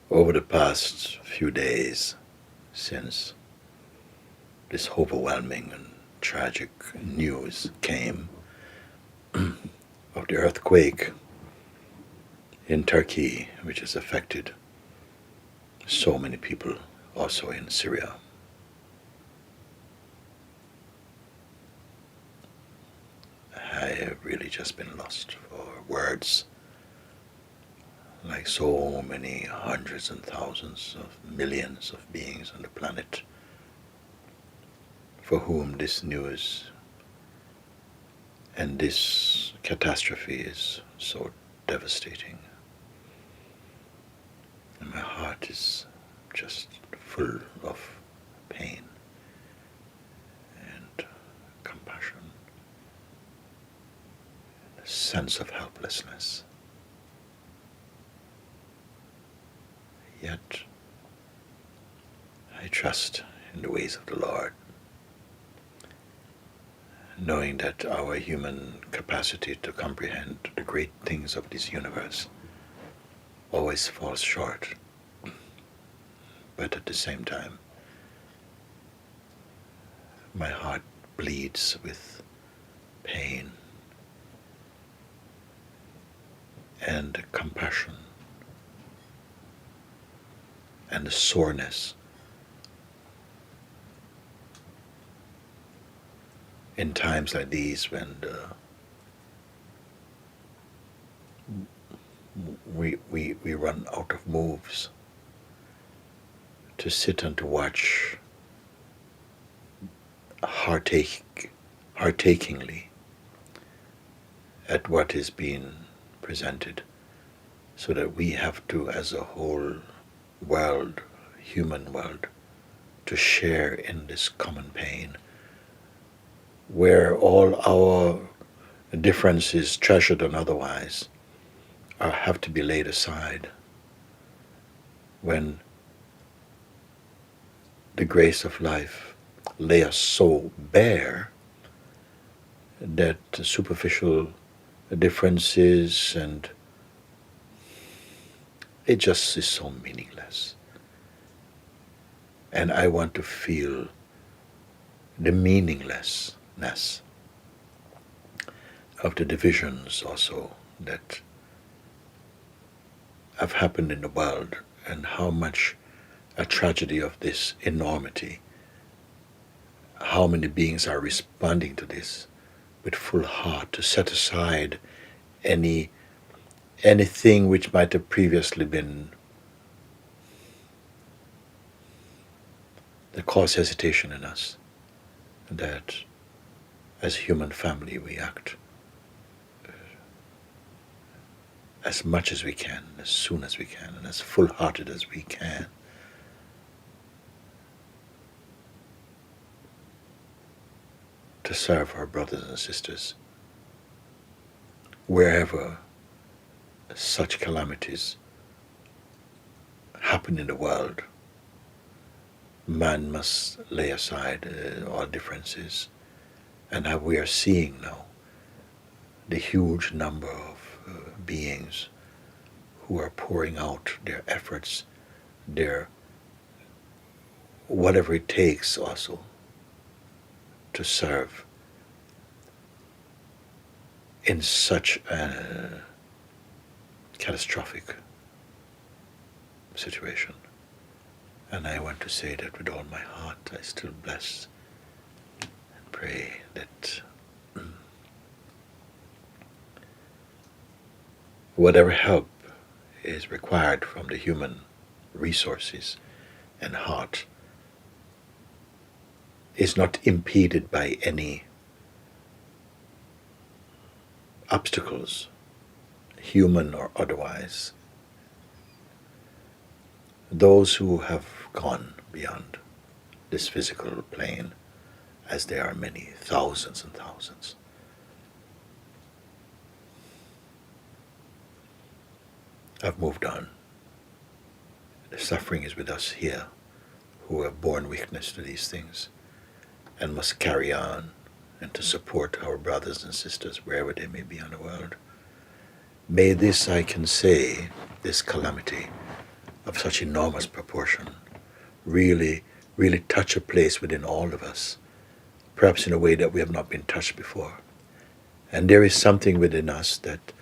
Over the past few days, since this overwhelming and tragic news came of the earthquake in Turkey, which has affected so many people, also in Syria, I have really just been lost for words. Like so many hundreds and thousands of millions of beings on the planet for whom this news and this catastrophe is so devastating. And my heart is just full of pain and compassion, a sense of helplessness. Yet, I trust in the ways of the Lord, knowing that our human capacity to comprehend the great things of this universe always falls short. But at the same time, my heart bleeds with pain and compassion and the soreness in times like these when we run out of moves to sit and to watch heart-achingly at what is being presented, so that we have to, as a whole world, human world, to share in this common pain, where all our differences, treasured and otherwise, have to be laid aside, when the grace of life lay us so bare that superficial differences and it just is so meaningless. And I want to feel the meaninglessness of the divisions also that have happened in the world, and how much a tragedy of this enormity, how many beings are responding to this with full heart, to set aside anything which might have previously been that caused hesitation in us, that as a human family we act as much as we can, as soon as we can, and as full-hearted as we can, to serve our brothers and sisters wherever such calamities happen in the world. Man must lay aside all differences, and how we are seeing now the huge number of beings who are pouring out their efforts, their whatever it takes also to serve in such a catastrophic situation. And I want to say that with all my heart, I still bless and pray that whatever help is required from the human resources and heart is not impeded by any obstacles, human or otherwise. Those who have gone beyond this physical plane, as there are many, thousands and thousands, have moved on. The suffering is with us here, who have borne witness to these things and must carry on and to support our brothers and sisters wherever they may be in the world. May this, I can say, this calamity of such enormous proportion really, really touch a place within all of us, perhaps in a way that we have not been touched before. And there is something within us that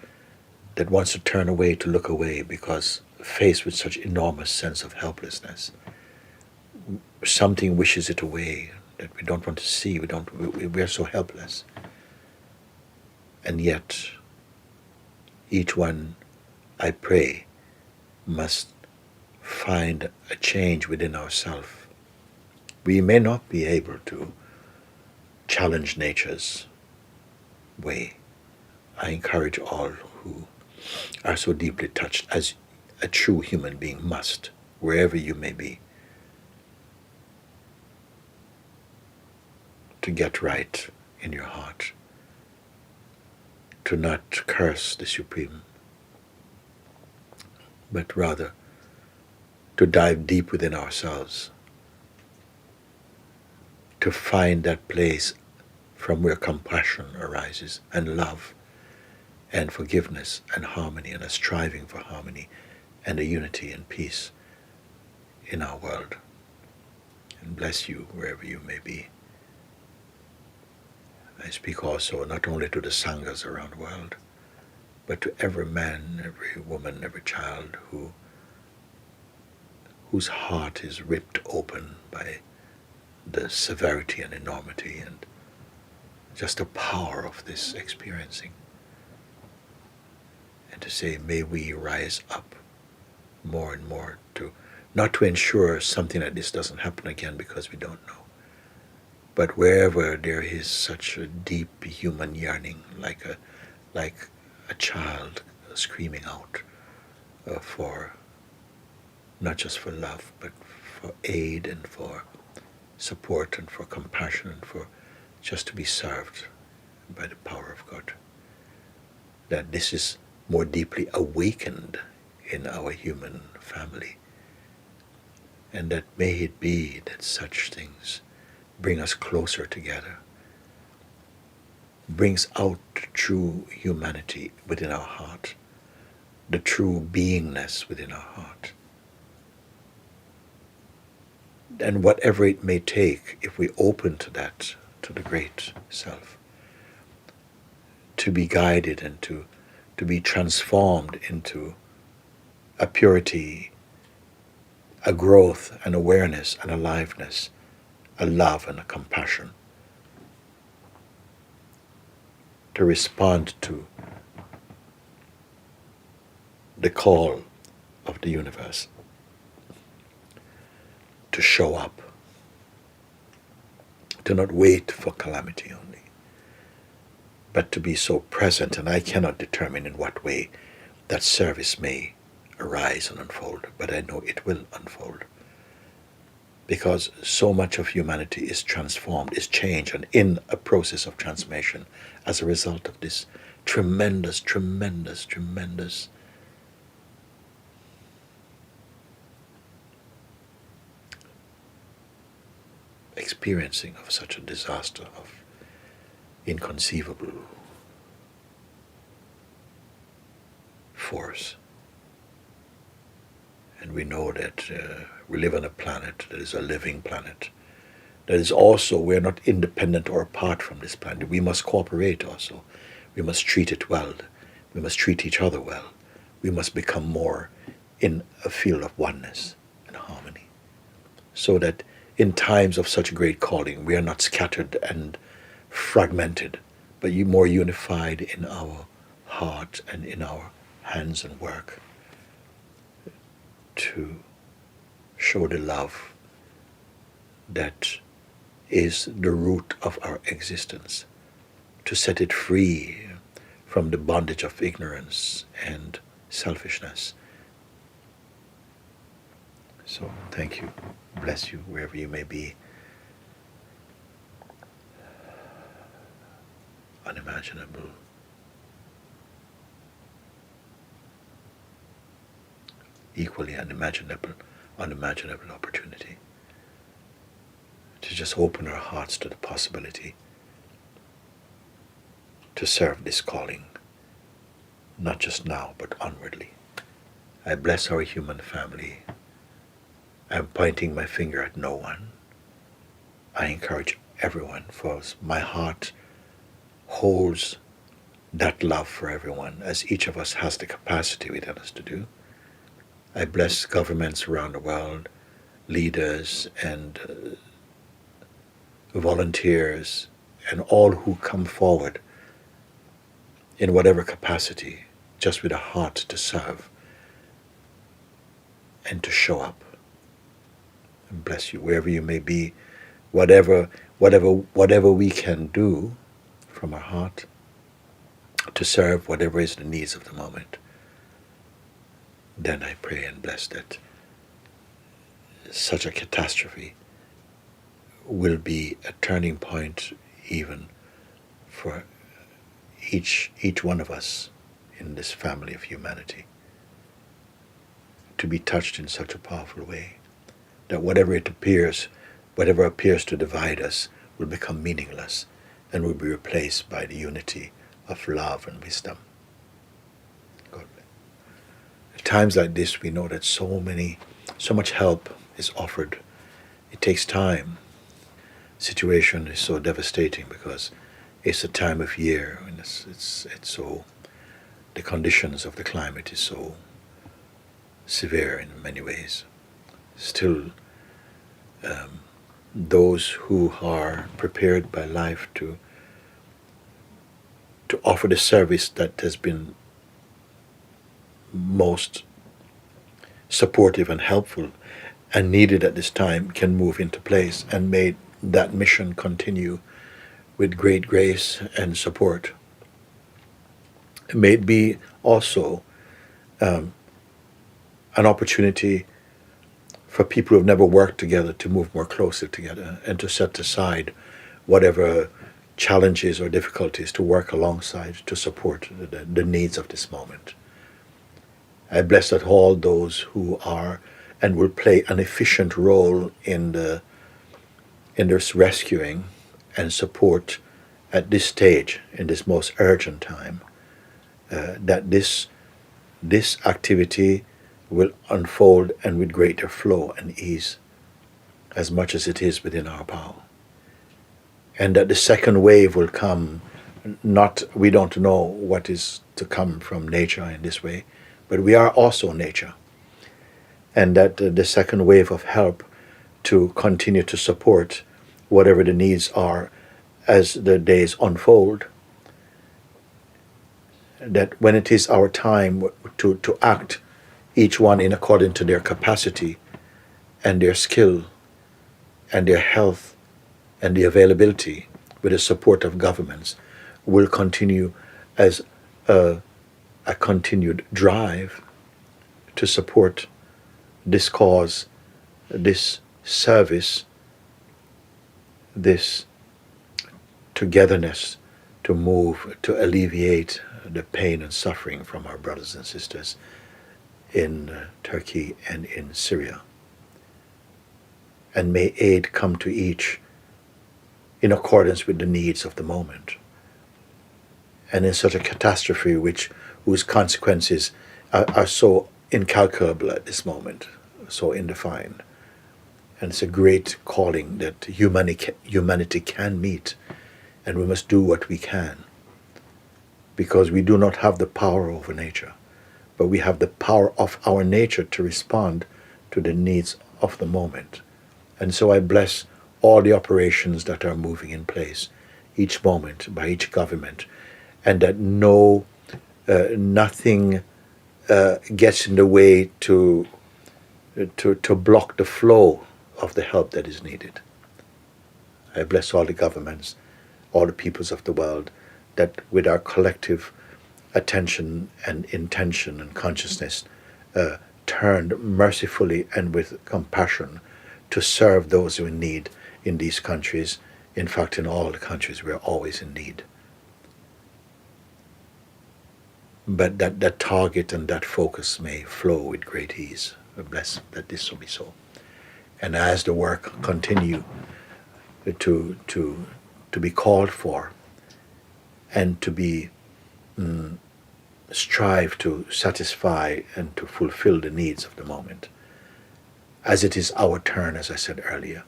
wants to turn away, to look away, because faced with such enormous sense of helplessness, something wishes it away that we don't want to see. We are so helpless. And yet, each one, I pray, must find a change within ourselves. We may not be able to challenge nature's way. I encourage all who are so deeply touched, as a true human being must, wherever you may be, to get right in your heart, to not curse the Supreme, but rather to dive deep within ourselves, to find that place from where compassion arises, and love, and forgiveness, and harmony, and a striving for harmony, and a unity and peace in our world. And bless you wherever you may be. I speak also not only to the Sanghas around the world, but to every man, every woman, every child whose heart is ripped open by the severity and enormity and just the power of this experiencing. And to say, may we rise up more and more, to not to ensure something like this doesn't happen again because we don't know, but wherever there is such a deep human yearning, like a child screaming out for, not just for love, but for aid and for support and for compassion and for just to be served by the power of God, that this is more deeply awakened in our human family, and that may it be that such things bring us closer together, brings out true humanity within our heart, the true beingness within our heart. And whatever it may take, if we open to that, to the great self, to be guided and to be transformed into a purity, a growth, an awareness, an aliveness, a love and a compassion, to respond to the call of the universe, to show up, to not wait for calamity only, but to be so present. And I cannot determine in what way that service may arise and unfold, but I know it will unfold, because so much of humanity is transformed, is changed, and in a process of transformation as a result of this tremendous, tremendous, tremendous experiencing of such a disaster of inconceivable force. And we know that we live on a planet that is a living planet. That is also, we are not independent or apart from this planet. We must cooperate also. We must treat it well. We must treat each other well. We must become more in a field of oneness and harmony, so that in times of such great calling, we are not scattered and fragmented, but more unified in our heart and in our hands and work, to show the love that is the root of our existence, to set it free from the bondage of ignorance and selfishness. So thank you. Bless you wherever you may be. Unimaginable. Equally unimaginable opportunity to just open our hearts to the possibility to serve this calling, not just now, but onwardly. I bless our human family I'm pointing my finger at no one. I encourage everyone, for my heart holds that love for everyone, as each of us has the capacity within us to do. I bless governments around the world, leaders and volunteers, and all who come forward in whatever capacity, just with a heart to serve and to show up. And bless you wherever you may be, whatever we can do from our heart to serve whatever is the needs of the moment. Then I pray and bless that such a catastrophe will be a turning point even for each one of us in this family of humanity, to be touched in such a powerful way that whatever appears to divide us will become meaningless and will be replaced by the unity of love and wisdom. God bless. At times like this, we know that so much help is offered. It takes time. Situation is so devastating because it's a time of year and it's so, the conditions of the climate is so severe in many ways. Still, those who are prepared by life to offer the service that has been most supportive and helpful and needed at this time can move into place, and may that mission continue with great grace and support. May it be also an opportunity for people who have never worked together to move more closely together and to set aside whatever challenges or difficulties to work alongside to support the needs of this moment. I bless that all those who are and will play an efficient role in this rescuing and support at this stage, in this most urgent time, that this activity will unfold and with greater flow and ease as much as it is within our power. And that the second wave will come, we don't know what is to come from nature in this way, but we are also nature. And that the second wave of help to continue to support whatever the needs are as the days unfold, that when it is our time to act, each one in according to their capacity and their skill and their health and the availability with the support of governments, will continue as a continued drive to support this cause, this service, this togetherness to move, to alleviate the pain and suffering from our brothers and sisters in Turkey and in Syria. And may aid come to each in accordance with the needs of the moment. And in such a catastrophe whose consequences are so incalculable at this moment, so indefined. And it's a great calling that humanity can meet, and we must do what we can, because we do not have the power over nature, but we have the power of our nature to respond to the needs of the moment. And so I bless all the operations that are moving in place each moment by each government, and that nothing gets in the way to block the flow of the help that is needed. I bless all the governments, all the peoples of the world, that with our collective attention and intention and consciousness turned mercifully and with compassion to serve those who are in need in these countries. In fact, in all the countries, we are always in need. But that target and that focus may flow with great ease. I bless that this will be so. And as the work continue to be called for and to be strive to satisfy and to fulfill the needs of the moment, as it is our turn, as I said earlier.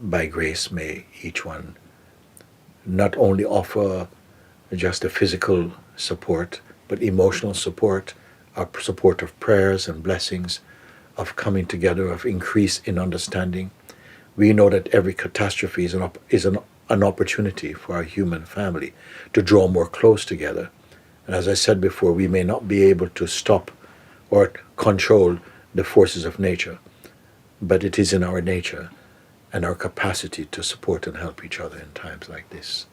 By grace may each one not only offer just a physical support, but emotional support, support of prayers and blessings, of coming together, of increase in understanding. We know that every catastrophe is an opportunity for our human family to draw more close together. And as I said before, we may not be able to stop or control the forces of nature, but it is in our nature and our capacity to support and help each other in times like this.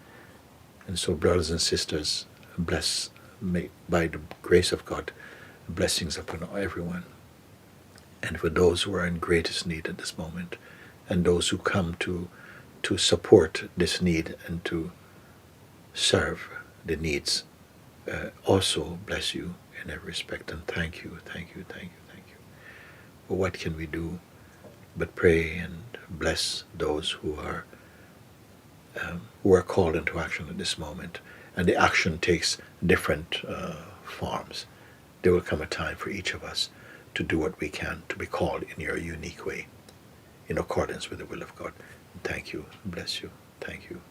And so, brothers and sisters, bless, by the grace of God, blessings upon everyone. And for those who are in greatest need at this moment, and those who come to support this need and to serve the needs, also bless you in every respect, and thank you. But what can we do but pray and bless those who are called into action at this moment? And the action takes different forms. There will come a time for each of us to do what we can to be called in your unique way, in accordance with the will of God. And thank you. Bless you. Thank you.